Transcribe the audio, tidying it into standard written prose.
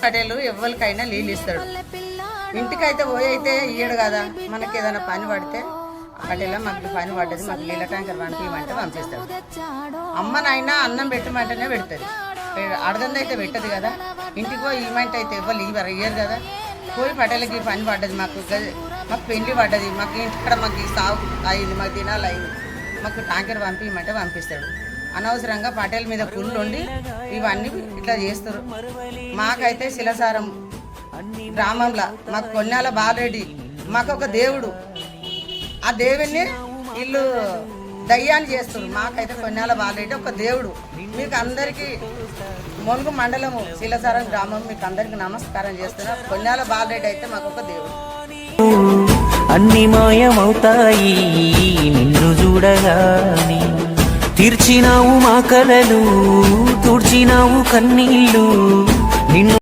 పటేలు ఎవరికైనా నీళ్ళు ఇస్తాడు. ఇంటికైతే పోయితే ఇయ్యడు కదా. మనకి ఏదైనా పని పడితే పటేల మాకు పని పడ్డది, మాకు నీళ్ళ ట్యాంకర్ పంపించమంటే పంపిస్తాడు. అమ్మ నాయన అన్నం పెట్టమంటేనే పెడుతుంది, అడగంది అయితే పెట్టదు కదా. ఇంటికి పోయి ఇవ్వమంటే అయితే ఎవరు ఇయ్యరు కదా. పోయి పటేలకి పని పడ్డది, మాకు పెళ్లి పడ్డది, మాకు ఇంటికాడ మాకు సాగు అయింది, మాకు తినాలి అయింది, మాకు ట్యాంకర్ పంపించమంటే పంపిస్తాడు. అనవసరంగా పటేల్ మీద కుళ్ళు ఉండి ఇవన్నీ ఇట్లా చేస్తారు. మాకైతే శిలసారం గ్రామంలో మాకు కొన్నాళ్ళ బాలరెడ్డి మాకు ఒక దేవుడు. ఆ దేవుడిని వీళ్ళు దయ్యాన్ని చేస్తారు. మాకైతే కొన్నాళ్ళ బాలరెడ్డి ఒక దేవుడు. మీకు అందరికీ మునుగు మండలము శిలసారం గ్రామం మీకు అందరికీ నమస్కారం చేస్తున్నా. కొన్నాళ్ళ బాలరెడ్డి అయితే మాకు ఒక దేవుడు. అన్ని మాయమవుతాయి నిన్ను చూడగాని, తీర్చినావు మా కలలు, తుడిచినావు కన్నీళ్ళు నిన్ను